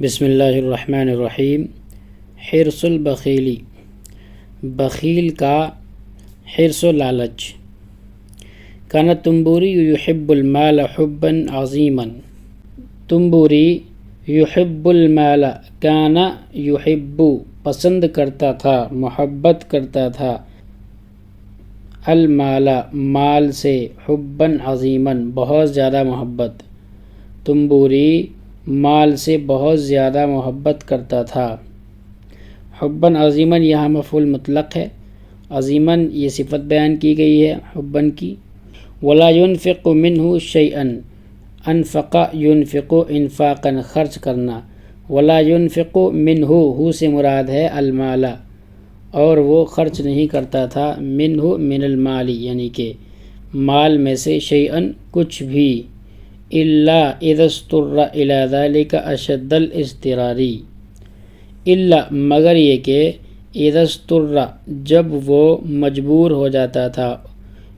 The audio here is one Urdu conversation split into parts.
بسم اللہ الرحمن الرحیم۔ حرص البخیلی، بخیل کا حرص و لالچ۔ کان تنبوری یحب المال حبا عظیما، تنبوری یحب المال، کان یحب پسند کرتا تھا، محبت کرتا تھا، المال مال سے، حبا عظیما بہت زیادہ محبت، تنبوری مال سے بہت زیادہ محبت کرتا تھا۔ حباً عظیماً یہاں مفعول مطلق ہے، عظیماً یہ صفت بیان کی گئی ہے حباً کی۔ ولا ينفق منه شيئا، انفق ينفق انفاقا خرچ کرنا، ولا ينفق منه ہو سے مراد ہے المال، اور وہ خرچ نہیں کرتا تھا، منه من المال یعنی کہ مال میں سے، شیئا کچھ بھی، الا اذا اضطر الى ذلك اشد الاضطرار، الا مگر یہ کہ اذا اضطر جب وہ مجبور ہو جاتا تھا،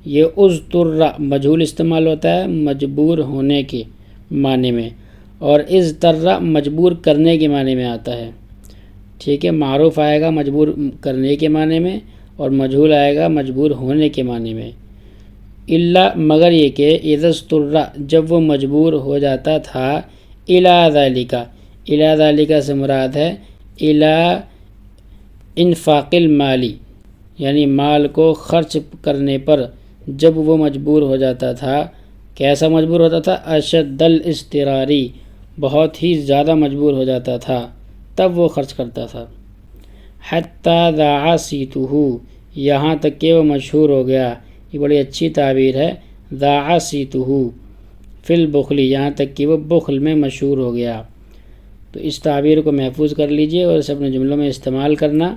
یہ اضطر مجہول استعمال ہوتا ہے مجبور ہونے کے معنی میں، اور اضطر مجبور کرنے کے معنی میں آتا ہے، ٹھیک ہے، معروف آئے گا مجبور کرنے کے معنی میں، اور مجہول آئے گا مجبور ہونے کے معنی میں۔ الا مگر یہ کہ اذا اضطر جب وہ مجبور ہو جاتا تھا، الی ذالک سے مراد ہے الی انفاق المالی، یعنی مال کو خرچ کرنے پر جب وہ مجبور ہو جاتا تھا، کیسا مجبور ہوتا تھا؟ اشد الاضطراری، بہت ہی زیادہ مجبور ہو جاتا تھا، تب وہ خرچ کرتا تھا۔ حتی ذاع صیتہ، یہاں تک کہ وہ مشہور ہو گیا، یہ بڑی اچھی تعبیر ہے، ذاع صیتہ فی البخل، یہاں تک کہ وہ بخل میں مشہور ہو گیا۔ تو اس تعبیر کو محفوظ کر لیجئے اور اسے اپنے جملوں میں استعمال کرنا۔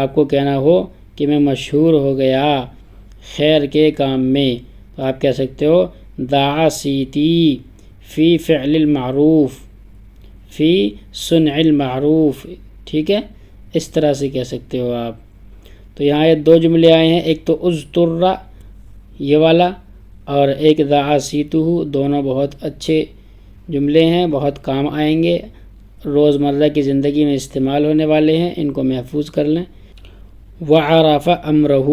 آپ کو کہنا ہو کہ میں مشہور ہو گیا خیر کے کام میں، تو آپ کہہ سکتے ہو ذاع صیتی فی فعل المعروف، فی صنع المعروف، ٹھیک ہے، اس طرح سے کہہ سکتے ہو آپ۔ تو یہاں یہ دو جملے آئے ہیں، ایک تو اضطر یہ والا، اور ایک ذاع صیتہ، دونوں بہت اچھے جملے ہیں، بہت کام آئیں گے، روزمرہ کی زندگی میں استعمال ہونے والے ہیں، ان کو محفوظ کر لیں۔ وعرف امرہ،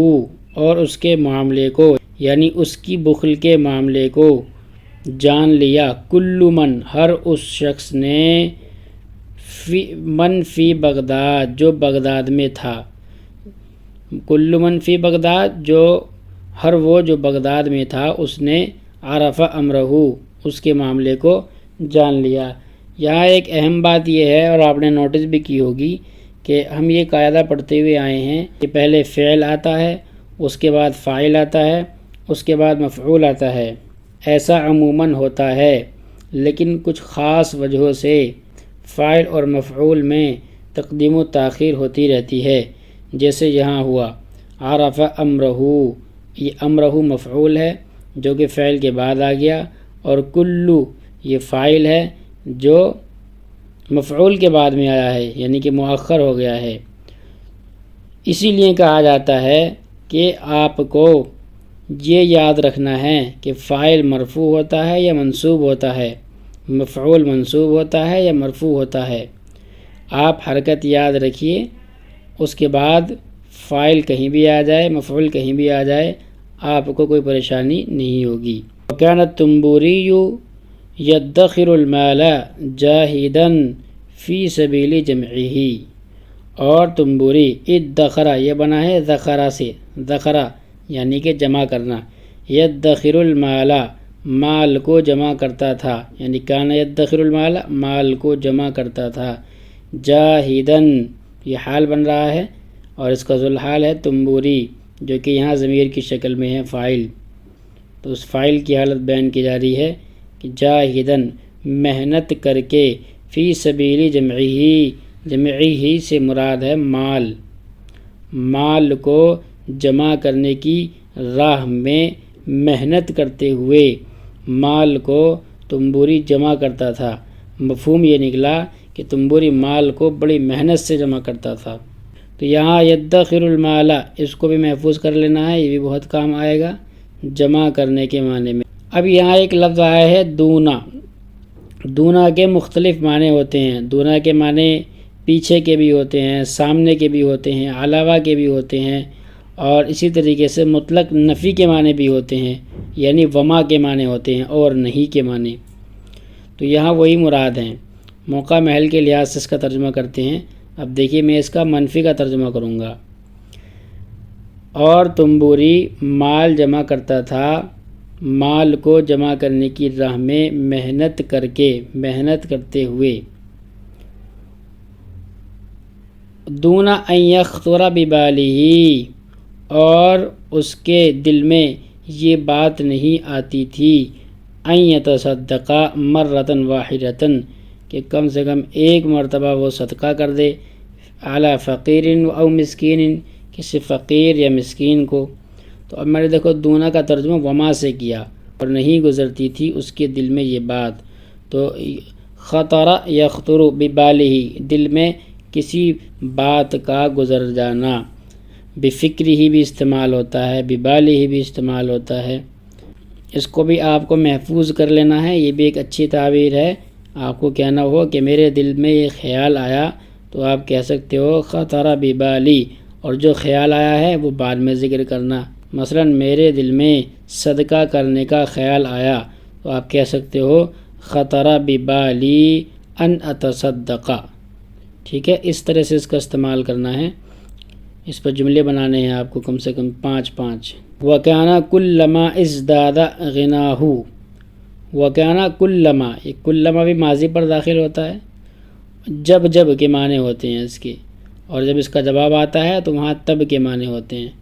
اور اس کے معاملے کو، یعنی اس کی بخل کے معاملے کو جان لیا، کل من ہر اس شخص نے، من فی بغداد جو بغداد میں تھا، کل من فی بغداد جو ہر وہ جو بغداد میں تھا، اس نے عرف امرہ اس کے معاملے کو جان لیا۔ یہاں ایک اہم بات یہ ہے، اور آپ نے نوٹس بھی کی ہوگی، کہ ہم یہ قاعدہ پڑھتے ہوئے آئے ہیں کہ پہلے فعل آتا ہے، اس کے بعد فاعل آتا ہے، اس کے بعد مفعول آتا ہے، ایسا عموماً ہوتا ہے، لیکن کچھ خاص وجہوں سے فاعل اور مفعول میں تقدیم و تاخیر ہوتی رہتی ہے، جیسے یہاں ہوا عرف امرہ، یہ امرہ مفعول ہے جو کہ فعل کے بعد آ گیا، اور کلو یہ فاعل ہے جو مفعول کے بعد میں آیا ہے، یعنی کہ مؤخر ہو گیا ہے۔ اسی لیے کہا جاتا ہے کہ آپ کو یہ یاد رکھنا ہے کہ فاعل مرفوع ہوتا ہے یا منصوب ہوتا ہے، مفعول منصوب ہوتا ہے یا مرفوع ہوتا ہے۔ آپ حرکت یاد رکھیے، اس کے بعد فاعل کہیں بھی آ جائے، مفعول کہیں بھی آ جائے، آپ کو کوئی پریشانی نہیں ہوگی۔ وَكَانَ التُّنبُورِيُّ يَدَّخِرُ الْمَالَ جَاهِدًا فِي سَبِيلِ جَمْعِهِ، اور تنبوری ادخرا یہ بنا ہے ذخرہ سے، ذخرہ یعنی کہ جمع کرنا، يَدَّخِرُ الْمَالَ مال کو جمع کرتا تھا، یعنی کان يَدَّخِرُ الْمَالَ مال کو جمع کرتا تھا، جَاهِدًا یہ حال بن رہا ہے، اور اس کا ذوالحال ہے تنبوری، جو کہ یہاں ضمیر کی شکل میں ہے فاعل، تو اس فاعل کی حالت بیان کی جا رہی ہے کہ جاہدن محنت کر کے، فی سبیل جمعہ سے مراد ہے مال، مال کو جمع کرنے کی راہ میں محنت کرتے ہوئے مال کو تنبوری جمع کرتا تھا۔ مفہوم یہ نکلا کہ تنبوری مال کو بڑی محنت سے جمع کرتا تھا۔ تو یہاں یدخر المال اس کو بھی محفوظ کر لینا ہے، یہ بھی بہت کام آئے گا جمع کرنے کے معنی میں۔ اب یہاں ایک لفظ آیا ہے دونا، دونا کے مختلف معنی ہوتے ہیں۔ دونا کے معنی پیچھے کے بھی ہوتے ہیں، سامنے کے بھی ہوتے ہیں، علاوہ کے بھی ہوتے ہیں، اور اسی طریقے سے مطلق نفی کے معنی بھی ہوتے ہیں، یعنی وما کے معنی ہوتے ہیں اور نہیں کے معنی۔ تو یہاں وہی مراد ہیں۔ موقع محل کے لحاظ سے اس کا ترجمہ کرتے ہیں۔ اب دیکھیے میں اس کا منفی کا ترجمہ کروں گا۔ اور تنبوری مال جمع کرتا تھا، مال کو جمع کرنے کی راہ میں محنت کرتے ہوئے، دون ان یخطر ببالہ، اور اس کے دل میں یہ بات نہیں آتی تھی، ان یتصدق مرۃ واحدۃ، کہ کم سے کم ایک مرتبہ وہ صدقہ کر دے، علی فقیر او مسکین، کسی فقیر یا مسکین کو۔ تو اب میں نے دیکھو دونا کا ترجمہ وما سے کیا، اور نہیں گزرتی تھی اس کے دل میں یہ بات۔ تو خطر یخطر ببالہ، دل میں کسی بات کا گزر جانا۔ بفکر ہی بھی استعمال ہوتا ہے، ببالہ بھی استعمال ہوتا ہے۔ اس کو بھی آپ کو محفوظ کر لینا ہے، یہ بھی ایک اچھی تعبیر ہے۔ آپ کو کہنا ہو کہ میرے دل میں یہ خیال آیا، تو آپ کہہ سکتے ہو خطر ببالی، اور جو خیال آیا ہے وہ بعد میں ذکر کرنا۔ مثلا میرے دل میں صدقہ کرنے کا خیال آیا، تو آپ کہہ سکتے ہو خطر ببالی ان اتصدق۔ ٹھیک ہے، اس طرح سے اس کا استعمال کرنا ہے۔ اس پر جملے بنانے ہیں آپ کو کم سے کم 5۔ وَكَانَ كُلَّمَا ازْدَادَ غِنَاهُ، وَكَانَ كُلَّمَا، یہ کلما بھی ماضی پر داخل ہوتا ہے، جب کے معنی ہوتے ہیں اس کے، اور جب اس کا جواب آتا ہے تو وہاں تب کے معنی ہوتے ہیں۔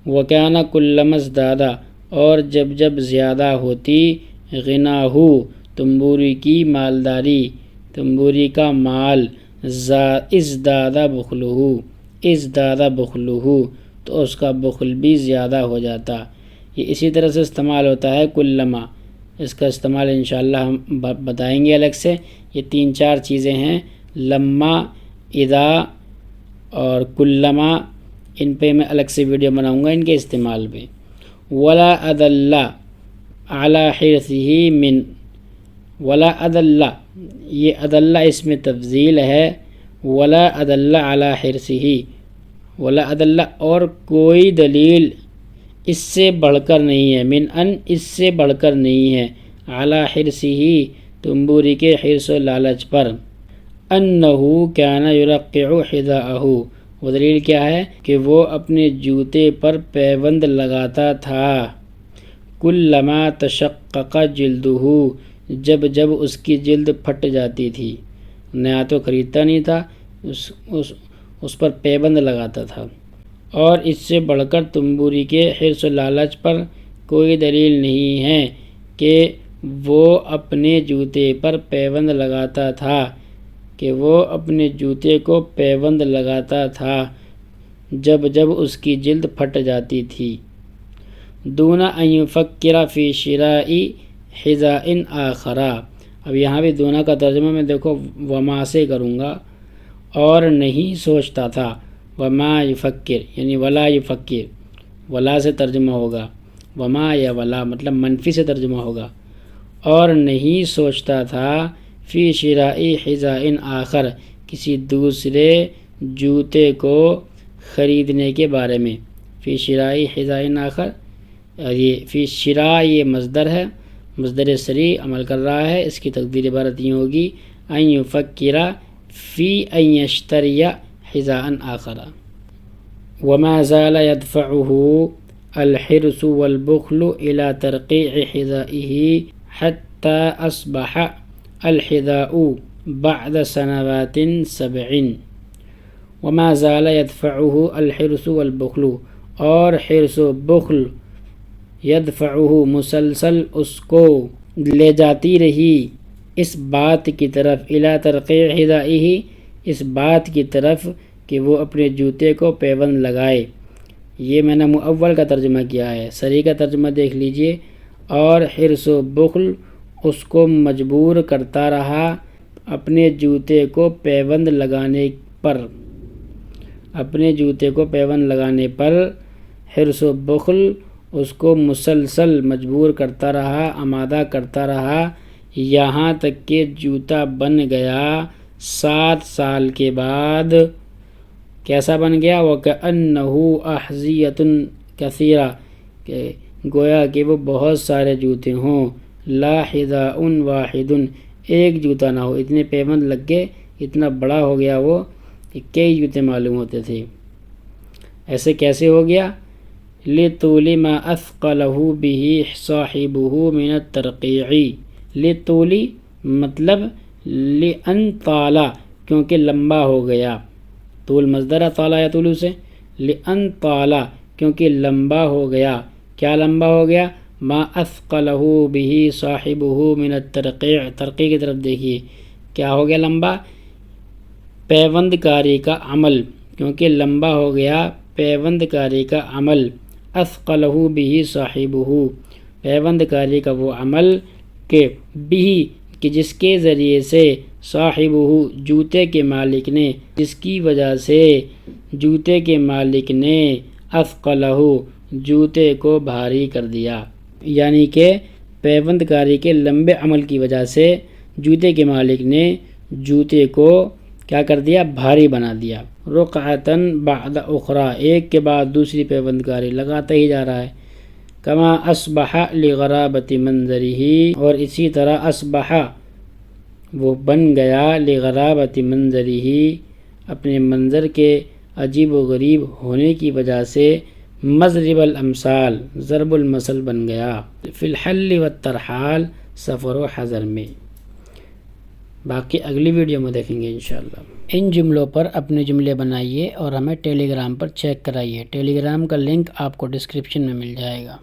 وَكَانَ كُلَّمَا ازْدَادَ، اور جب زیادہ ہوتی، غناہ، تنبوری کی مالداری، تنبوری کا مال، ازداد بخلہ، تو اس کا بخل بھی زیادہ ہو جاتا۔ یہ اسی طرح سے استعمال ہوتا ہے کلما، اس کا استعمال انشاءاللہ ہم بتائیں گے الگ سے۔ یہ 3-4 چیزیں ہیں، لما، اذا اور کلما، ان پہ میں الگ سے ویڈیو بناؤں گا ان کے استعمال پہ۔ ولا ادل علی حرصہ من، ولا ادل، یہ ادل اس میں تفضیل ہے، ولا ادل علی حرصہ، ولا ادل، اور کوئی دلیل اس سے بڑھ کر نہیں ہے، من ان، اس سے بڑھ کر نہیں ہے، علی حرصہ، تنبوری کے حرص و لالچ پر، انہو کان یرقع حذاءہ، وہ دلیل کیا ہے کہ وہ اپنے جوتے پر پیوند لگاتا تھا، کلما تشقق جلدہ، جب اس کی جلد پھٹ جاتی تھی، نیا تو خریدتا نہیں تھا، اس پر پیبند لگاتا تھا۔ اور اس سے بڑھ کر تنبوری کے حرص و لالچ پر کوئی دلیل نہیں ہے کہ وہ اپنے جوتے پر پیبند لگاتا تھا، کہ وہ اپنے جوتے کو پیبند لگاتا تھا جب اس کی جلد پھٹ جاتی تھی۔ دون ان یفکر فی شراء حذاء آخر، اب یہاں بھی دونا کا ترجمہ میں دیکھو وما سے کروں گا، اور نہیں سوچتا تھا، وما یفکر یعنی ولا یفکر، ولا سے ترجمہ ہوگا، وما یا ولا مطلب منفی سے ترجمہ ہوگا، اور نہیں سوچتا تھا فی شراء حذاء آخر، کسی دوسرے جوتے کو خریدنے کے بارے میں۔ فی شراء حذاء آخر، یہ فی شراء یہ مصدر ہے، مصدر سری عمل کر رہا ہے، اس کی تقدیر عبارت یہ ہوگی ان یفکر فی ان یشتری حذاء آخر۔ وما زال يدفعه الحرص والبخل الى ترقيع حذائه حتى اصبح الحذاء بعد سنوات 7۔ وما زال يدفعه الحرص والبخل، اور حرص و بخل، يدفعه مسلسل اس کو لے جاتی رہی اس بات کی طرف، الى ترقيع حذائه، اس بات کی طرف کہ وہ اپنے جوتے کو پیوند لگائے۔ یہ میں نے مؤول کا ترجمہ کیا ہے، صریح کا ترجمہ دیکھ لیجئے۔ اور حرص و بخل اس کو مجبور کرتا رہا اپنے جوتے کو پیوند لگانے پر، اپنے جوتے کو پیوند لگانے پر حرص و بخل اس کو مسلسل مجبور کرتا رہا، آمادہ کرتا رہا یہاں تک کہ جوتا بن گیا 7 سال کے بعد۔ کیسا بن گیا؟ وَكَأَنَّهُ أَحْذِيَةٌ كَثِيرَةٌ، کہ گویا کہ وہ بہت سارے جوتے ہوں، لا حذاء واحد، ایک جوتا نہ ہو، اتنے پیوند لگ گئے، اتنا بڑا ہو گیا وہ کہ کئی جوتے معلوم ہوتے تھے۔ ایسے کیسے ہو گیا؟ لِطُولِ مَا أَثْقَلَهُ بِهِ صَاحِبُهُ مِنَ التَّرْقِيعِ، لِطُولِ مطلب لِأَن طَالَ، کیونکہ لمبا ہو گیا، طول مصدر ہے طال یطول سے، لِأَن طَالَ کیونکہ لمبا ہو گیا، کیا لمبا ہو گیا؟ ما اثقلہ بہ صاحبہ من الترقیع، ترقی کی طرف دیکھیے، کیا ہو گیا لمبا؟ پیوند کاری کا عمل، کیونکہ لمبا ہو گیا پیوند کاری کا عمل، اثقلہ بہ صاحبہ، پیوند کاری کا وہ عمل کہ بہ کہ جس کے ذریعے سے صاحبہ جوتے کے مالک نے، جس کی وجہ سے جوتے کے مالک نے اثقلہ جوتے کو بھاری کر دیا، یعنی کہ پیوند کاری کے لمبے عمل کی وجہ سے جوتے کے مالک نے جوتے کو کیا کر دیا؟ بھاری بنا دیا۔ رقعتاً بعد اخرى، ایک کے بعد دوسری پیوند کاری لگاتا ہی جا رہا ہے۔ کما اصبح لغرابۃ منظرہ، اور اسی طرح اصبح وہ بن گیا لغرابۃ منظرہ، اپنے منظر کے عجیب و غریب ہونے کی وجہ سے، مضرب الامثال ضرب المثل بن گیا، فی الحل والترحال سفر و حضر میں۔ باقی اگلی ویڈیو میں دیکھیں گے انشاءاللہ۔ ان جملوں پر اپنے جملے بنائیے اور ہمیں ٹیلی گرام پر چیک کرائیے، ٹیلی گرام کا لنک آپ کو ڈسکرپشن میں مل جائے گا۔